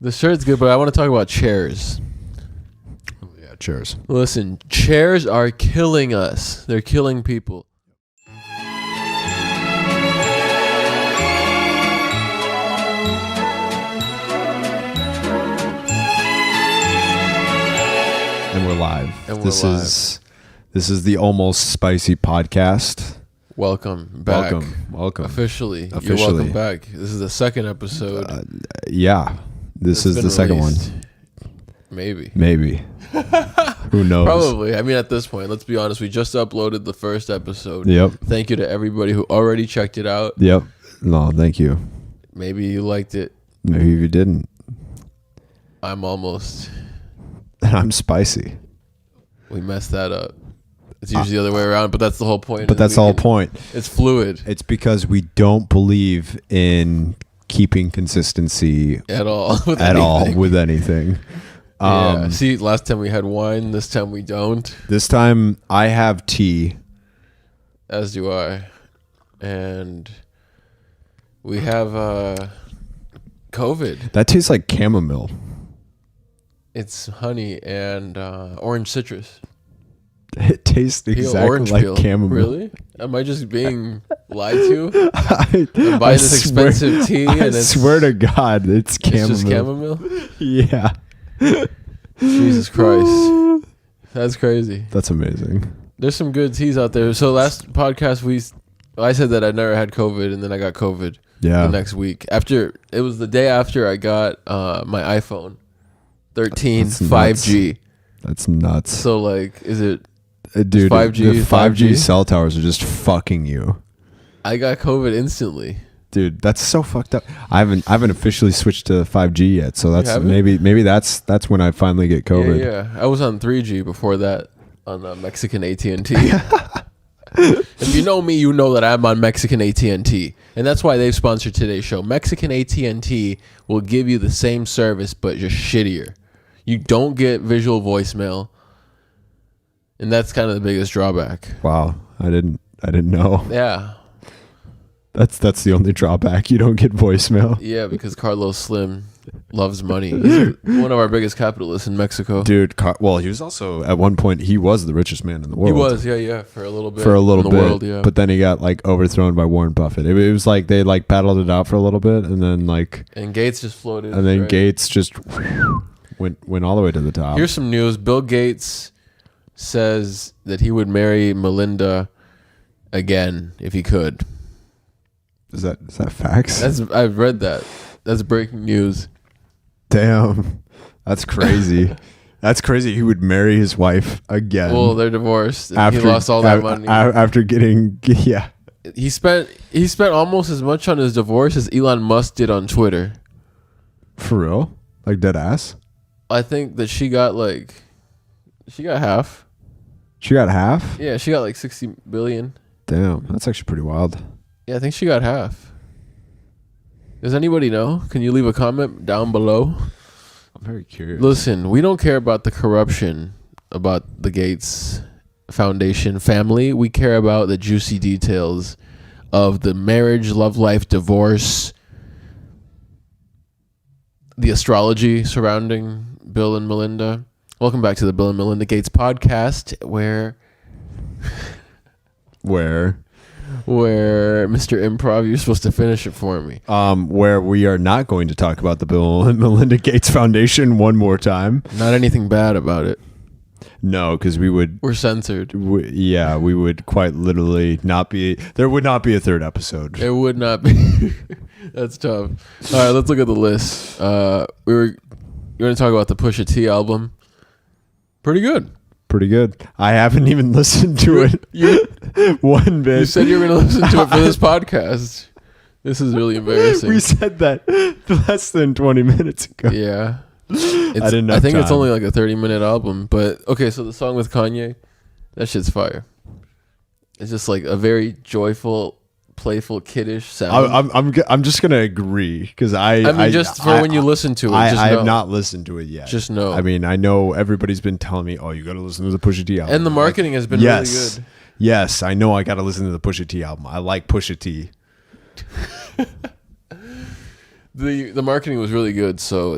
The shirt's good, but I want to talk about chairs. Yeah, chairs. Listen, chairs are killing us. They're killing people. And we're live. And we're this live. This is the Almost Spicy podcast. Welcome back. Welcome. Officially. You're welcome back. This is the second episode. Yeah. This It's is been the second released. one. Maybe. Who knows? Probably. I mean, at this point, let's be honest. We just uploaded the first episode. Yep. Thank you to everybody who already checked it out. Yep. No, thank you. Maybe you liked it. Maybe you didn't. I'm almost. And I'm spicy. We messed that up. It's usually the other way around, but that's the whole point. But that's the whole point. It's fluid. It's because we don't believe in keeping consistency At all. with anything. Yeah. See, last time we had wine. This time we don't. This time I have tea. As do I. And we have COVID. That tastes like chamomile. It's honey and orange citrus. It tastes Peel, exactly orange like peel. chamomile. Really? Am I just being lied to? I I'm buying this expensive tea I and it's swear to God, it's chamomile. It's just chamomile? Yeah. Jesus Christ. That's crazy. That's amazing. There's some good teas out there. So last podcast I said that I never had COVID and then I got COVID Yeah. the next week. It was the day after I got my iPhone 13 That's 5G. That's nuts. So like, is it Dude, 5G, the 5G 5G? cell towers are just fucking you. I got COVID instantly. Dude, that's so fucked up. I haven't officially switched to 5G yet, so that's haven't? maybe that's when I finally get COVID. Yeah. I was on 3G before that on Mexican AT&T. If you know me, you know that I'm on Mexican AT&T. And that's why they've sponsored today's show. Mexican AT&T will give you the same service, but just shittier. You don't get visual voicemail. And that's kind of the biggest drawback. Wow, I didn't know. Yeah. That's the only drawback. You don't get voicemail. Yeah, because Carlos Slim loves money. He's one of our biggest capitalists in Mexico. Dude, well, he was also at one point he was the richest man in the world. He was, yeah, for a little bit. For a little in bit, the world, yeah. but then he got like overthrown by Warren Buffett. It was like they like battled it out for a little bit, and then And Gates just floated. and then right? Gates just went all the way to the top. Here's some news. Bill Gates says that he would marry Melinda again if he could. Is that facts? I've read that. That's breaking news. Damn, that's crazy. That's crazy. He would marry his wife again. Well, they're divorced. And he lost all that money. After getting He spent almost as much on his divorce as Elon Musk did on Twitter. For real, like dead ass. I think that she got half. She got half. Yeah, she got like 60 billion. Damn, that's actually pretty wild. Yeah, I think she got half. Does anybody know? Can you leave a comment down below? I'm very curious. Listen, we don't care about the corruption about the Gates Foundation family. We care about the juicy details of the marriage, love life, divorce, the astrology surrounding Bill and Melinda. Welcome back to the Bill and Melinda Gates podcast, where Mr. Improv, you're supposed to finish it for me. Where we are not going to talk about the Bill and Melinda Gates Foundation one more time. Not anything bad about it. No, because We're censored. we would quite literally not be. There would not be a third episode. It would not be. That's tough. All right, let's look at the list. You're going to talk about the Pusha T album. Pretty good. Pretty good. I haven't even listened to it one bit. You said you were going to listen to it for this podcast. This is really embarrassing. We said that less than 20 minutes ago. Yeah. I didn't have I think it's time. only like a 30-minute album. But, okay, so the song with Kanye, that shit's fire. It's just like a very joyful, playful, kiddish sound. I'm just gonna agree because when you listen to it, I just know. have not listened to it yet. Just know. I mean, I know everybody's been telling me, oh, you got to listen to the Pusha T album. And the marketing has been really good. Yes, I know. I got to listen to the Pusha T album. I like Pusha T. The marketing was really good, so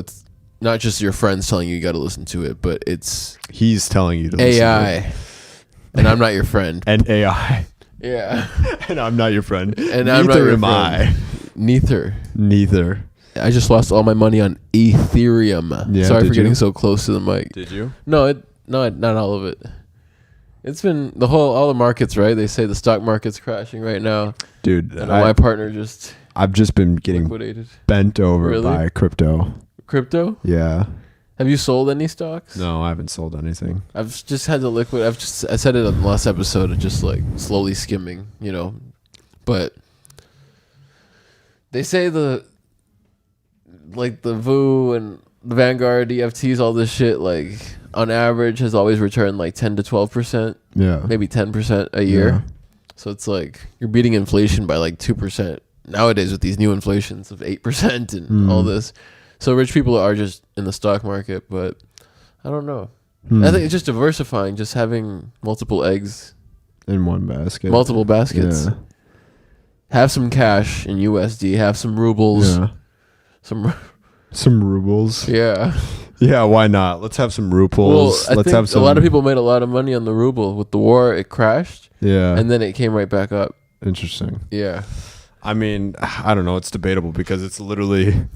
not just your friends telling you got to listen to it, but it's He's telling you to listen to it. AI, and I'm not your friend. And AI. Yeah, And I'm not your friend. and I'm not Neither your am I. friend. Neither. Neither. I just lost all my money on Ethereum. Yeah, Sorry did for getting you? so close to the mic. Did you? No, not all of it. It's been all the markets, right? They say the stock market's crashing right now. Dude, And my partner just I've just been getting liquidated. bent over Really? by crypto. Crypto? Yeah. Have you sold any stocks? No, I haven't sold anything. I've just had to I said it on the last episode of just like slowly skimming, But they say the VU and the Vanguard EFTs, all this shit, like on average has always returned like 10 to 12%, Yeah. maybe 10% a year. Yeah. So it's like you're beating inflation by like 2% nowadays with these new inflations of 8% and all this. So rich people are just in the stock market, but I don't know. I think it's just diversifying, just having multiple eggs, In one basket. multiple baskets. Yeah. Have some cash in USD, have some rubles, Yeah. Some rubles. yeah. Yeah, why not? Let's have some Well, ruples. I Let's think have some. a lot of people made a lot of money on the ruble. With the war, it crashed, Yeah. and then it came right back up. Interesting. Yeah. I mean, I don't know. It's debatable because it's literally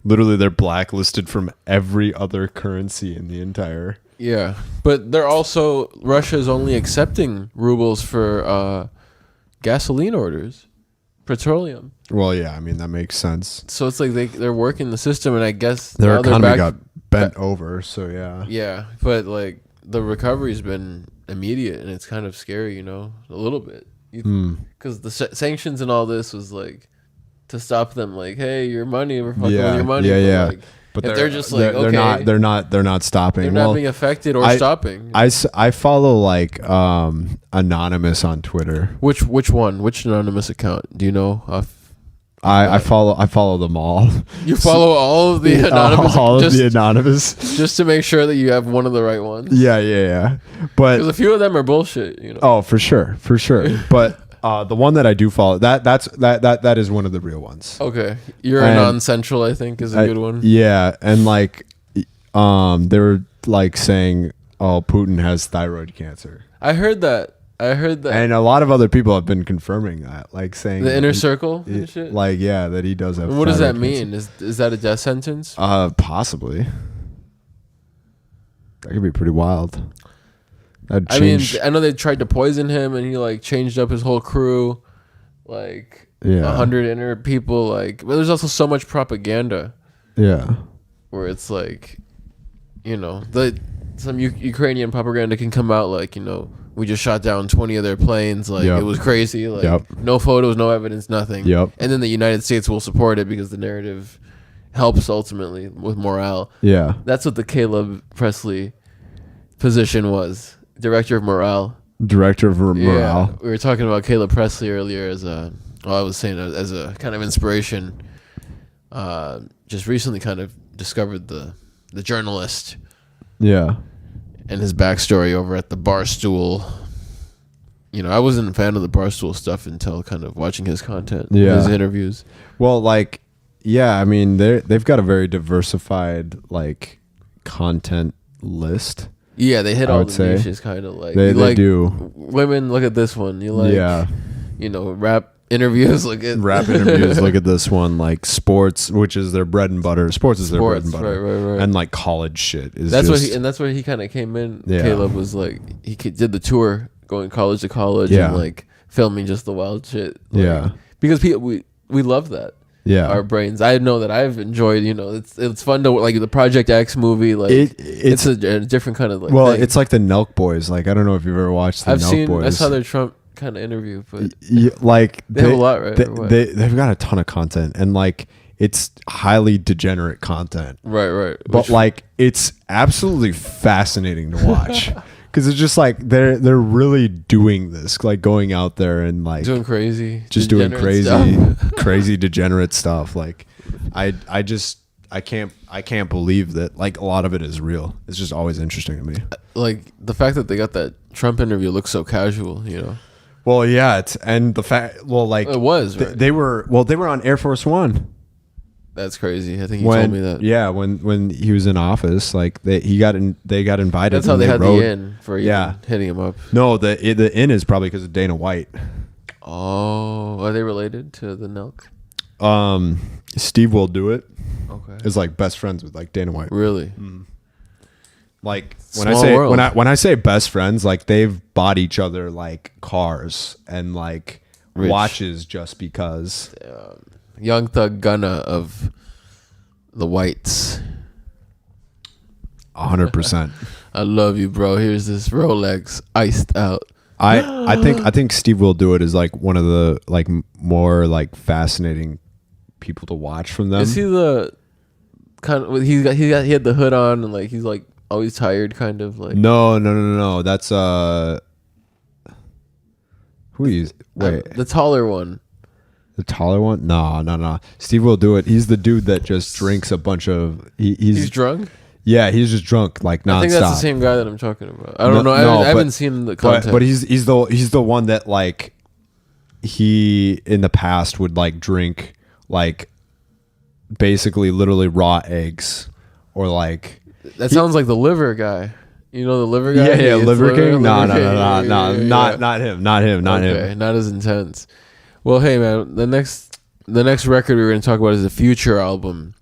they're blacklisted from every other currency in the entire. Yeah, but they're also Russia's only accepting rubles for gasoline orders, petroleum. Well, yeah. I mean, that makes sense. So it's like they're working the system, and I guess Their now they're economy back- got bent over, so yeah. Yeah, but like the recovery's been immediate, and it's kind of scary, a little bit, because the sanctions and all this was like to stop them. Like, hey, your money, we're fucking with your money. Yeah, but, yeah. like, But if they're just like, they're okay, not stopping. they're Well, not being affected or I- stopping. I follow like Anonymous on Twitter. Which one? Which anonymous account? Do you know? I follow them all. You follow all of the anonymous, all of just, the anonymous. just to make sure that you have one of the right ones. Yeah. But Because a few of them are bullshit. oh, for sure. But the one that I do follow, that is one of the real ones. Okay, you're And non-central. I think is a good one. Yeah, and like, they were like saying, "Oh, Putin has thyroid cancer," I heard that. and a lot of other people have been confirming that, like saying The inner circle and it- shit. like, yeah, that he does have. And what does that thyroid cancer. mean? Is that a death sentence? Possibly. That could be pretty wild. That'd I mean, change. I know they tried to poison him, and he like changed up his whole crew, like Yeah. 100 inner people. Like, but there's also so much propaganda Yeah. where it's like, some Ukrainian propaganda can come out like, we just shot down 20 of their planes. Like, Yep. it was crazy. Like, Yep. no photos, no evidence, nothing. Yep. And then the United States will support it because the narrative helps ultimately with morale. Yeah. That's what the Caleb Presley position was. Director of morale. Director of morale. Yeah, we were talking about Caleb Presley earlier as I was saying as a kind of inspiration. Just recently kind of discovered the journalist Yeah. and his backstory over at the Barstool. I wasn't a fan of the Barstool stuff until kind of watching his content, his interviews. Well, like, yeah, I mean, they've got a very diversified like content list. Yeah, they hit I all would the say. niches, kind of like They you like do. women. Look at this one. You like, Yeah. rap interviews. Look at Rap interviews. Look at this one. Like sports, which is their bread and butter. Sports is their bread and butter. Right. And like college shit is. That's just, that's where he kind of came in. Yeah. Caleb was like did the tour, going college to college, Yeah. and like filming just the wild shit. Like, Yeah. because we love that. Yeah. Our brains. I know that I've enjoyed. It's fun to like the Project X movie. Like it's a different kind of like. Well, thing. it's like the Nelk Boys. Like I don't know if you've ever watched the Nelk Boys. I saw their Trump kind of interview, but like they have a lot, right? They've got a ton of content, and like it's highly degenerate content. Right. But like it's absolutely fascinating to watch because it's just like they're really doing this, like going out there and like doing crazy, just doing degenerate crazy stuff. crazy degenerate stuff. Like I can't believe that like a lot of it is real. It's just always interesting to me. Like the fact that they got that Trump interview looks so casual, Well, yeah, and the fact, well, like It was, right? they were on Air Force One. That's crazy. I think you told me that. Yeah, when he was in office, like they got invited. That's how they had rode. the in for even hitting him up. No, the in is probably because of Dana White. Oh, are they related to the Nelk? Steve Will Do It. Okay. Is like best friends with like Dana White. Really? Like Small world. when I say best friends, like they've bought each other like cars and like Rich. watches just because. Young Thug Gunna of the Whites. 100%. I love you, bro. Here's this Rolex iced out. I think Steve Will Do It is like one of the like more like fascinating people to watch from them. Is he the kind of he had the hood on and like he's like always tired kind of like No. That's who is wait the taller one. the taller one? No. Steve Will Do It. He's the dude that just drinks a bunch of. He's drunk. Yeah, he's just drunk like nonstop. I think that's the same guy that I'm talking about. I don't know. I haven't seen the content. But he's the one that like he in the past would like drink like basically literally raw eggs or like that sounds like the liver guy. You know the liver guy? Yeah, Liver King. No, Yeah. not him. Okay, not as intense. Well, hey man, the next record we were going to talk about is the Future album.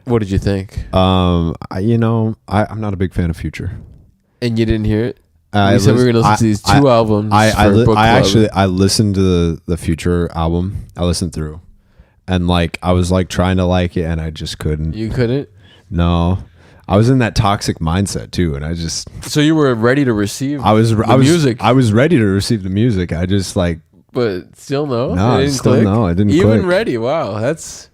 What did you think? I'm not a big fan of Future. And you didn't hear it? We said we were going to listen to these two albums. I listened to the Future album. I listened through, and like I was like trying to like it, and I just couldn't. You couldn't? No, I was in that toxic mindset too, and I just. So you were ready to receive. Music. I was ready to receive the music. I just like. But still no. No, it didn't still click? no. It didn't. Even click. ready. Wow, that's.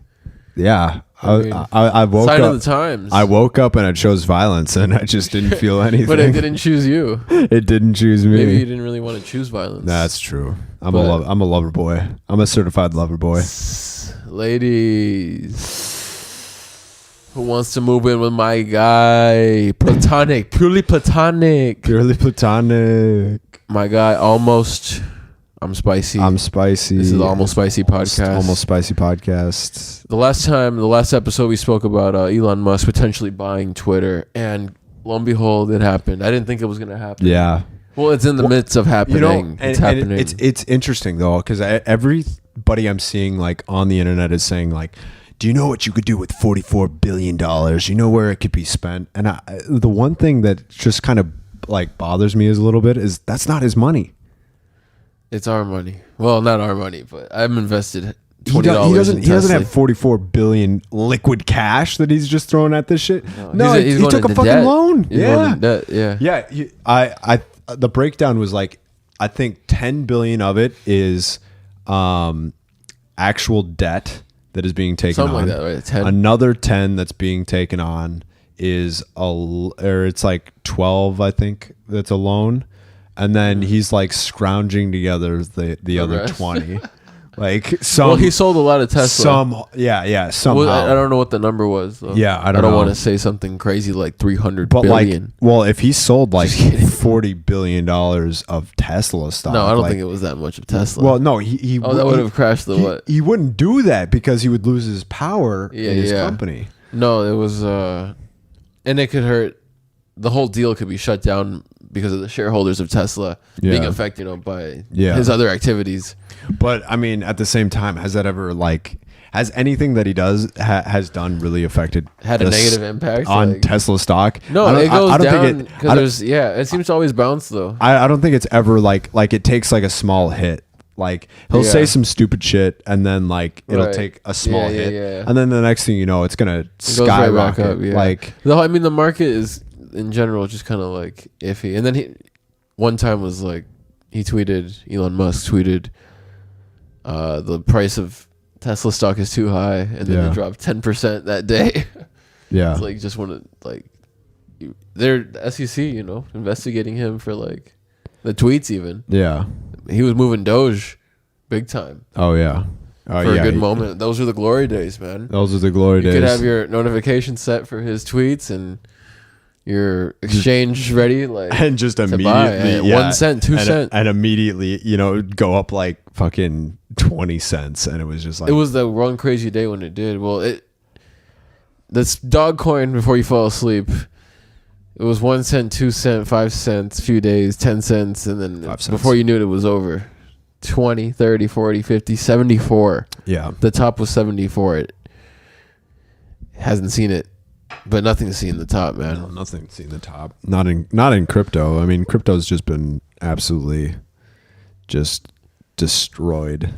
Yeah. I woke sign up. of the times. I woke up and I chose violence, and I just didn't feel anything. But it didn't choose you. It didn't choose me. Maybe you didn't really want to choose violence. That's true. I'm a lover boy. I'm a certified lover boy. Ladies, who wants to move in with my guy? Platonic, purely platonic. Purely platonic. My guy, almost. I'm spicy. I'm spicy. This is the Almost Spicy podcast. Almost Spicy podcast. The last episode we spoke about Elon Musk potentially buying Twitter, and lo and behold, it happened. I didn't think it was going to happen. Yeah. Well, it's in the midst of happening. It's happening. It's interesting though, because everybody I'm seeing like on the internet is saying like, "Do you know what you could do with $44 billion? You know where it could be spent?" And the one thing that just kind of like bothers me is a little bit is that's not his money. It's our money. Well, not our money, but I'm invested $20 He doesn't have 44 billion liquid cash that he's just throwing at this shit. No, he's he took a fucking debt. loan. He's going into debt, yeah. I the breakdown was like, I think 10 billion of it is actual debt that is being taken Something on. like that, right? 10. Another 10 that's being taken on is it's like 12, I think, that's a loan. And then he's like scrounging together the other rest. 20. Like he sold a lot of Tesla. Somehow. Well, I don't know what the number was though. Yeah, I don't know. want to say something crazy like 300 but billion. Like, if he sold like $40 billion of Tesla stock. No, I don't think it was that much of Tesla. Well, no, he that would have crashed the what? He wouldn't do that because he would lose his power in his company. No, it was and it could hurt. The whole deal could be shut down because of the shareholders of Tesla being affected by his other activities. But I mean, at the same time, has anything that he does has done really affected had a negative impact on Tesla stock? No, it goes down because it seems to always bounce though. I don't think it's ever like it takes like a small hit. Like he'll say some stupid shit and then like it'll take a small hit and then the next thing you know it's gonna skyrocket. Right back up, Like the market is in general just kind of like iffy. And then one time was like Elon Musk tweeted the price of Tesla stock is too high, and then it dropped 10% that day. Yeah. It's like just want to like they're the SEC, investigating him for like the tweets even. Yeah. He was moving Doge big time. Oh yeah. For a good moment. Those are the glory days, man. Those are the glory days. You could have your notification set for his tweets and your exchange ready, like, and just to buy immediately, at 1 cent, 2 cent. and immediately, go up like fucking 20 cents, and it was just like It was the one crazy day when it did. Well, this dog coin before you fall asleep. It was 1 cent, 2 cent, 5 cents, a few days, 10 cents, and then 5 cents. before you knew it was over. 20, 30, 40, 50, 74. Yeah. The top was 74. It hasn't seen it, but nothing's seen the top, man. No, nothing seen the top. Not in crypto. I mean, crypto's just been absolutely just destroyed.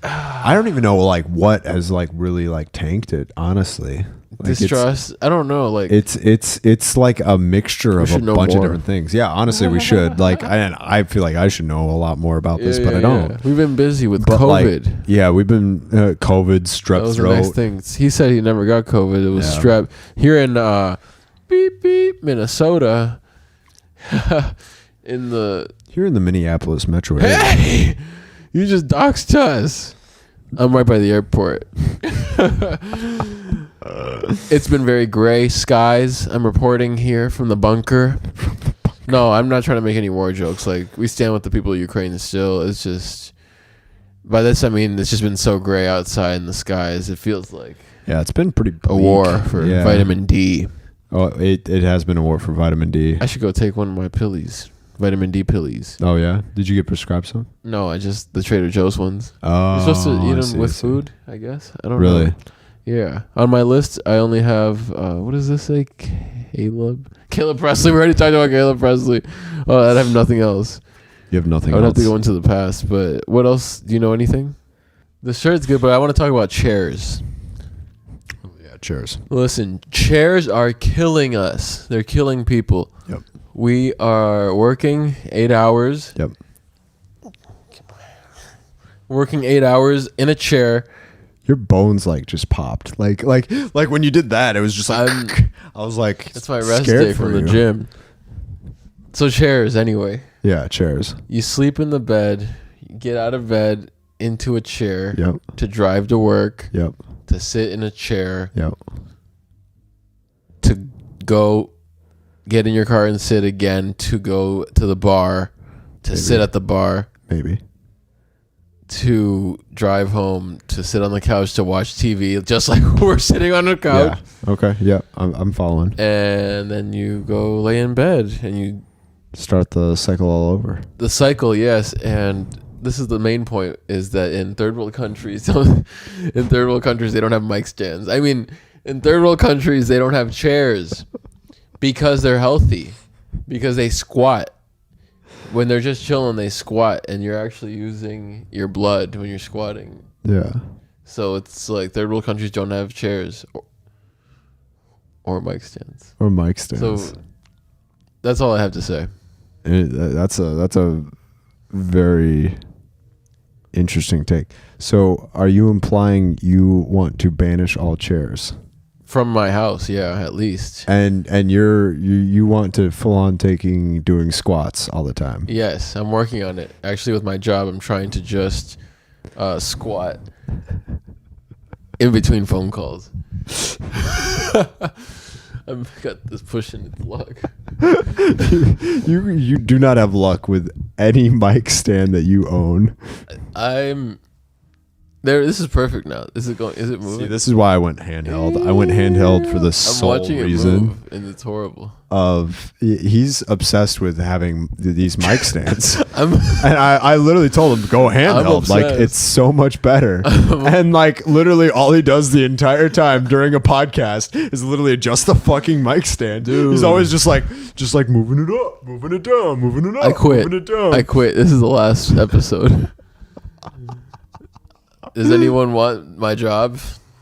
I don't even know like what has like really like tanked it, honestly. Like Distrust. I don't know. Like it's like a mixture of a should know bunch of more. different things. Yeah, honestly, we should. Like, I feel like I should know a lot more about this, but I don't. We've been busy with But COVID. like, yeah, we've been COVID, That strep was the throat. next thing. He said he never got COVID. It was Yeah. strep. Here in beep beep Minnesota, in the Here in the Minneapolis metro area. hey, you just doxed us. I'm right by the airport. It's been very gray skies. I'm reporting here from the bunker. No, I'm not trying to make any war jokes. Like, we stand with the people of Ukraine still. It's just, by this I mean it's just been so gray outside in the skies. It feels like Yeah, it's been pretty a war for vitamin D. Oh, it has been a war for vitamin D. I should go take one of my pillies. Vitamin D pillies. Oh yeah, did you get prescribed some? No, I just the Trader Joe's ones. Oh, You're supposed to eat I them see, with I see. food, I guess. I don't Really? know. Yeah. On my list, I only have what does this say? Caleb Presley. We already talked about Caleb Presley. Oh, I have nothing else. You have nothing I would else. have to go into the past, but what else? Do you know anything? The shirt's good, but I want to talk about chairs. Yeah, cheers. Listen, chairs are killing us. They're killing people. Yep. We are working 8 hours. Yep. Working 8 hours in a chair. Your bones like just popped. Like when you did that, it was just like I was like, That's my rest scared day for from the you. gym. So chairs, anyway. Yeah, chairs. You sleep in the bed. You get out of bed into a chair Yep. to drive to work. Yep. To sit in a chair. Yep. To go get in your car and sit again. To go to the bar. To Maybe. sit at the bar. Maybe. To drive home. To sit on the couch to watch TV. Just like we're sitting on the couch. Yeah. Okay. Yeah. I'm following. And then you go lay in bed. And you... Start the cycle all over. The cycle, yes. And this is the main point, is that in third world countries, they don't have mic stands. I mean, in third world countries, they don't have chairs because they're healthy, because they squat. When they're just chilling, they squat, and you're actually using your blood when you're squatting. Yeah. So it's like third world countries don't have chairs or mic stands. Or mic stands. So that's all I have to say. That's a very interesting take. So, are you implying you want to banish all chairs? From my house, yeah, at least. And you want to full on doing squats all the time? Yes, I'm working on it. Actually, with my job, I'm trying to just squat in between phone calls. I've got this pushing luck. You do not have luck with any mic stand that you own. I'm there. This is perfect now. Is it going? Is it moving? See, this is why I went handheld. I went handheld for the I'm sole watching reason it move, and it's horrible. of he's obsessed with having these mic stands. I'm And I literally told him, go handheld. Like, obsessed. it's so much better. And like, literally all he does the entire time during a podcast is literally adjust the fucking mic stand. Dude. He's always just like moving it up, moving it down, moving it up, I quit. moving it down. I quit. This is the last episode. Does anyone want my job?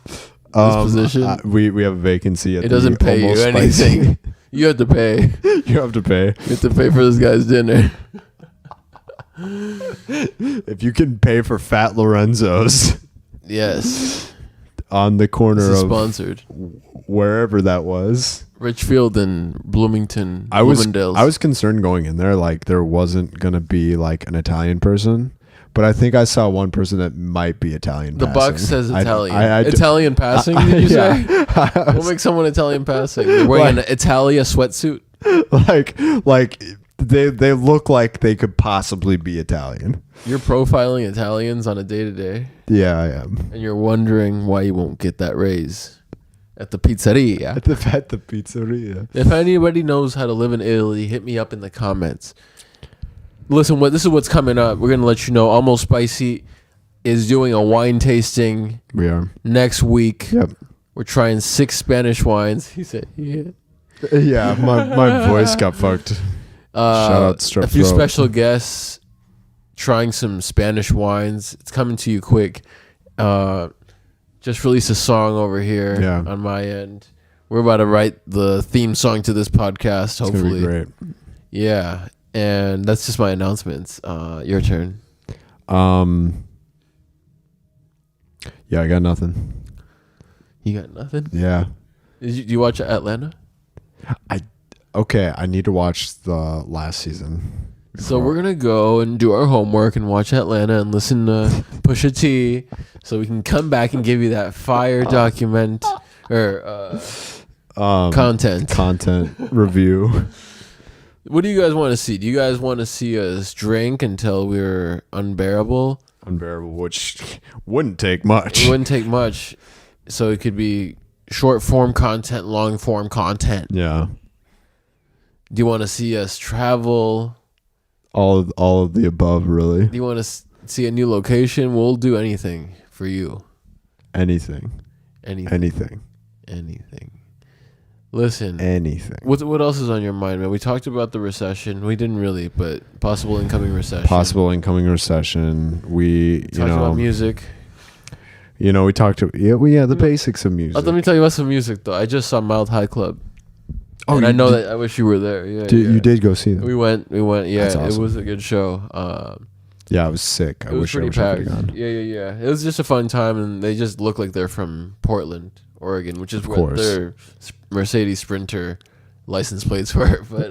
This position? We have a vacancy at It doesn't the pay you Almost anything. Spicy. You have to pay. You have to pay. You have to pay for this guy's dinner. If you can pay for Fat Lorenzo's Yes. on the This corner is of sponsored. wherever that was. Richfield and Bloomington, I was Bloomingdale's. concerned going in there like there wasn't gonna be like an Italian person, but I think I saw one person that might be Italian. The passing. box says Italian. I Italian passing, did you say? Yeah. What makes someone Italian passing? They're wearing an Italia sweatsuit? like they look like they could possibly be Italian. You're profiling Italians on a day-to-day, Yeah, I am. and you're wondering why you won't get that raise at the pizzeria. At the pizzeria. If anybody knows how to live in Italy, hit me up in the comments. Listen, this is what's coming up. We're going to let you know Almost Spicy is doing a wine tasting We are. next week. Yep. We're trying 6 Spanish wines. He said, yeah. Yeah, my voice got fucked. Shout out Strep a few Throat. special guests trying some Spanish wines. It's coming to you quick. Just released a song over here on my end. We're about to write the theme song to this podcast, hopefully. It's gonna be great. Yeah, and that's just my announcements. Your turn. Yeah, I got nothing. You got nothing? Yeah. Do you watch Atlanta? Okay, I need to watch the last season. So we're going to go and do our homework and watch Atlanta and listen to Pusha T so we can come back and give you that fire document or content review. What do you guys want to see? Do you guys want to see us drink until we're unbearable? Unbearable, which wouldn't take much. It wouldn't take much. So it could be short form content, long form content. Yeah. Do you want to see us travel? All of the above, really. Do you want to see a new location? We'll do anything for you. Anything. Listen. Anything. What else is on your mind, man? We talked about the recession. We didn't really, but possible incoming recession. We talked about music. We talked to the basics of music. Let me tell you about some music though. I just saw Mild High Club. Oh, and I know that I wish you were there. Yeah, you did go see them. We went. Yeah, That's awesome. It was a good show. Yeah, I was sick. It was pretty packed. Yeah. It was just a fun time, and they just look like they're from Portland, Oregon, which is where their Mercedes Sprinter license plates were. But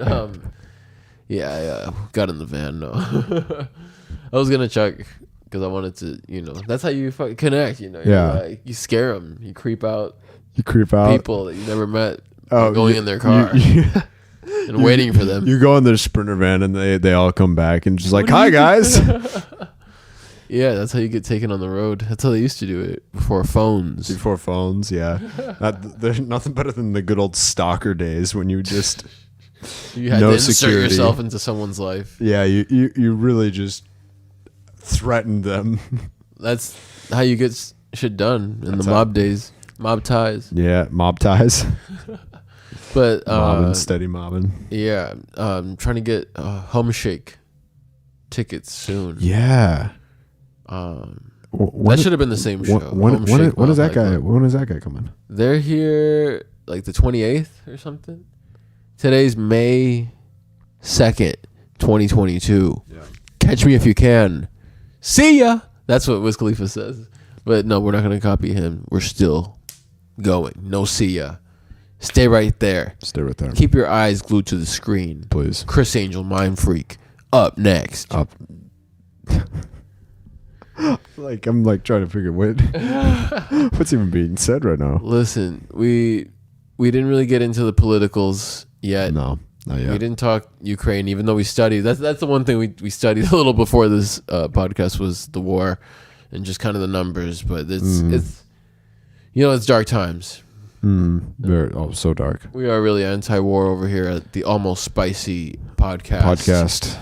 yeah, got in the van. No, I was gonna check because I wanted to. That's how you fucking connect. Yeah. You scare them. You creep out. People that you never met. Oh, Going in their car and waiting for them. You go in their Sprinter van and they all come back and just like, hi guys. Yeah, that's how you get taken on the road. That's how they used to do it before phones. Yeah. There's nothing better than the good old stalker days when you just you had to insert yourself into someone's life. Yeah, you really just threatened them. That's how you get shit done in the mob days. Mob ties. Yeah, mob ties. But mobbing, steady mobbing. Yeah, trying to get Home Shake tickets soon. Yeah. That should have been the same show. When is that guy? When is that guy coming? They're here like the 28th or something. Today's May 2nd, 2022. Yeah. Catch me if you can. See ya. That's what Wiz Khalifa says. But no, we're not gonna copy him. We're still going. No see ya. Stay right there. Keep your eyes glued to the screen. Please. Chris Angel, Mind Freak. Up next. I'm trying to figure what's even being said right now. Listen, we didn't really get into the politicals yet. No, not yet. We didn't talk Ukraine, even though we studied. That's the one thing we studied a little before this podcast was the war and just kind of the numbers. But it's dark times. So dark. We are really anti-war over here at the Almost Spicy podcast.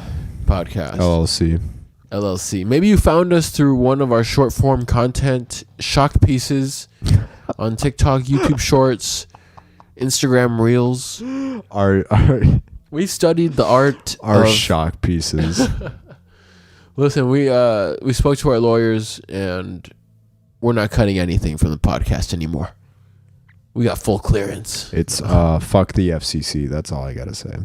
LLC. Maybe you found us through one of our short form content shock pieces on TikTok, YouTube Shorts, Instagram Reels. We studied the art of shock pieces. Listen, we spoke to our lawyers and we're not cutting anything from the podcast anymore. We got full clearance. It's fuck the FCC. That's all I gotta say.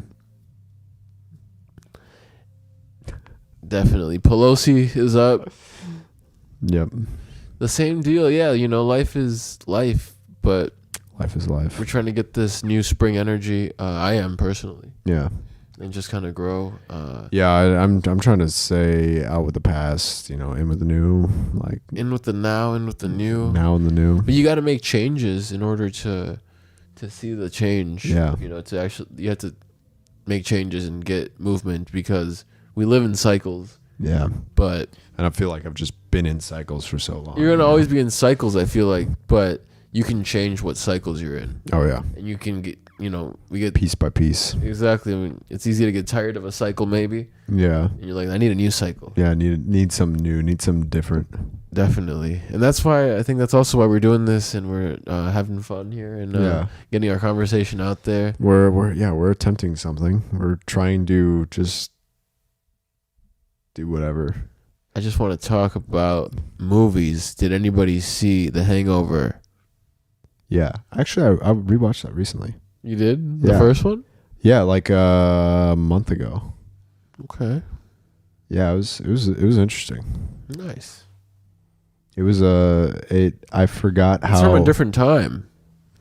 Definitely. Pelosi is up. Yep. The same deal. Yeah, life is life, but life is life. We're trying to get this new spring energy. I am personally. Yeah. and just kind of grow. Yeah, I'm trying to say out with the past, in with the new, like In with the now, in with the new. now in the new. But you got to make changes in order to see the change. Yeah. To actually, you have to make changes and get movement because we live in cycles. Yeah. But And I feel like I've just been in cycles for so long. you're gonna always be in cycles, I feel like, but you can change what cycles you're in, Oh yeah. and you can get, we get Piece by piece. exactly. I mean, it's easy to get tired of a cycle, maybe, Yeah. and you're like, I need a new cycle. Yeah. Need some new. Need some different. Definitely, and that's why I think that's also why we're doing this, and we're having fun here and Yeah. getting our conversation out there. We're attempting something. We're trying to just do whatever. I just want to talk about movies. Did anybody see The Hangover? Yeah. Actually, I rewatched that recently. You did? The Yeah. first one? Yeah, like a month ago. Okay. Yeah, it was interesting. Nice. It was I forgot It's how from a different time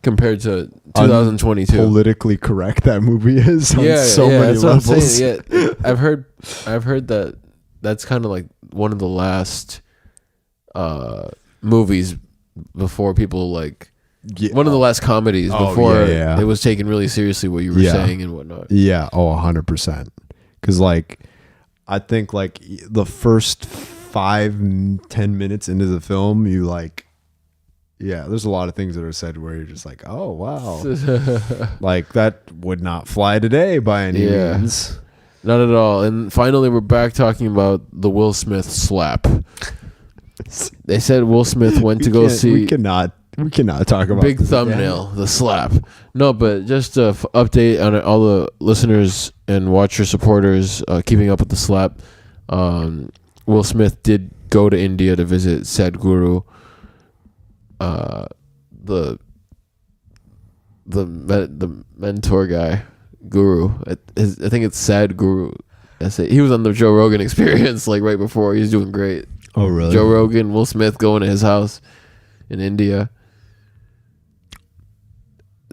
compared to 2022. politically correct that movie is on so many that's what I'm levels. saying. Yeah, I've heard that that's kind of like one of the last movies before people like Yeah. one of the last comedies Oh, before yeah. it was taken really seriously what you were Yeah. saying and whatnot. Yeah, 100%. Because like, I think like the first 5-10 minutes into the film, you like, yeah, there's a lot of things that are said where you're just like, oh wow, like that would not fly today by any Yeah. means. Not at all. And finally, we're back talking about the Will Smith slap. They said Will Smith went to go see We cannot talk about big this thumbnail, the slap. No, but just to update on all the listeners and watcher supporters keeping up with the slap. Will Smith did go to India to visit Sadhguru, the mentor guy, guru. I think it's Sadhguru. He was on the Joe Rogan Experience like right before. He's doing great. Oh really? Joe Rogan, Will Smith going to his house in India.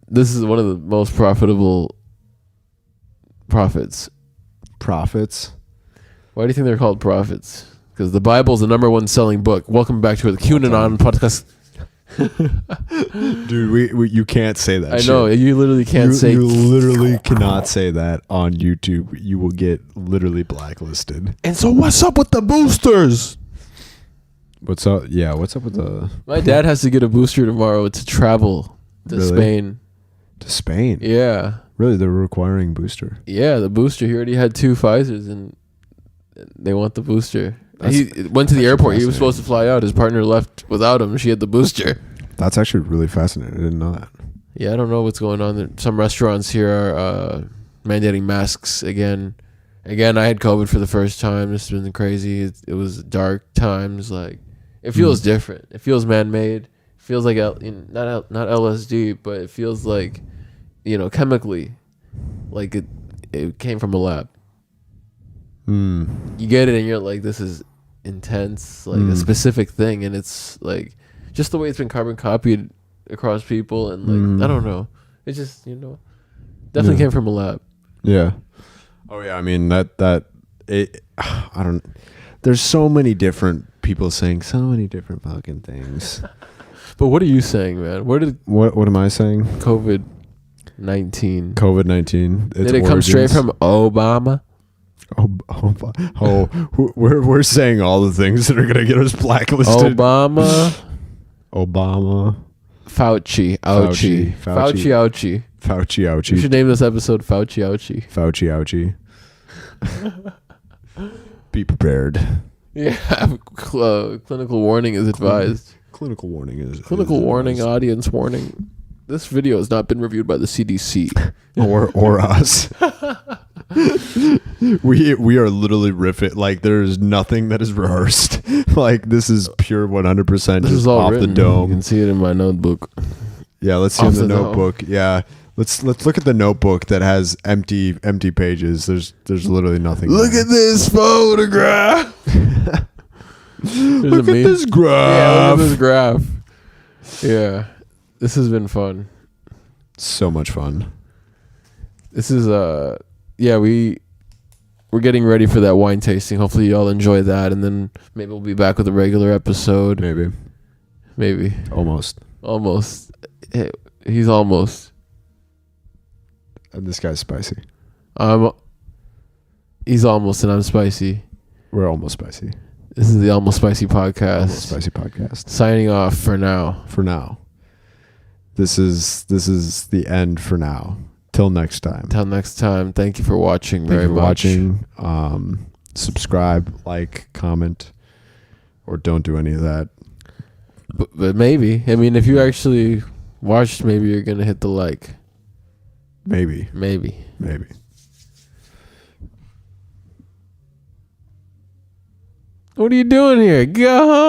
This is one of the most profitable prophets. Profits. Why do you think they're called prophets? Because the Bible's the #1 selling book. Welcome back to the QAnon podcast. Dude, we you can't say that. I shit. know you literally can't say. You literally cannot say that on YouTube. You will get literally blacklisted. And so, what's up with the boosters? What's up? Yeah, what's up with the My dad has to get a booster tomorrow to travel to Really? Spain. to Spain? Yeah, Really, they're requiring booster. yeah, the booster. He already had 2 Pfizers, and they want the booster. He went to the airport. He was supposed to fly out. His partner left without him. She had the booster. That's actually really fascinating. I didn't know that. Yeah, I don't know what's going on there. Some restaurants here are mandating masks again. Again, I had COVID for the first time. This has been crazy. It was dark times. Like, it feels different. It feels man-made. It feels like not LSD, but it feels like, chemically, like it came from a lab. You get it, and you're like, this is intense, like a specific thing, and it's like just the way it's been carbon copied across people, and like I don't know, it just definitely came from a lab. Yeah. Oh yeah. I mean that it. I don't. There's so many different people saying so many different fucking things. But what are you saying, man? Where did What am I saying? COVID-19? COVID-19. Did it come straight from Obama? We're saying all the things that are gonna get us blacklisted. Obama, Fauci. Fauci, ouchie. Fauci, We ouchie. should name this episode Fauci, ouchie. Fauci, ouchie. Be prepared. Yeah, clinical warning is advised. Clinical warning is Clinical warning, audience warning. This video has not been reviewed by the CDC. or us. we are literally riffing. Like there's nothing that is rehearsed. Like this is pure 100% This just is all off written. the dome. You can see it in my notebook. Yeah, let's see Off the the dome. notebook. Yeah. Let's look at the notebook that has empty pages. There's literally nothing. Look there. at this photograph. Look at this Yeah, graph. look at this graph. Yeah, this has been fun. So much fun. This is yeah, we're getting ready for that wine tasting. Hopefully y'all enjoy that, and then maybe we'll be back with a regular episode. Maybe. Almost. He's almost. And this guy's spicy. He's almost, and I'm spicy. We're almost spicy. This is the Almost Spicy Podcast. Almost Spicy Podcast. Signing off for now. For now. This is the end for now. Till next time. Thank you for watching very much. Subscribe, like, comment, or don't do any of that. But maybe. I mean, if you actually watched, maybe you're going to hit the like. Maybe. What are you doing here? Go home.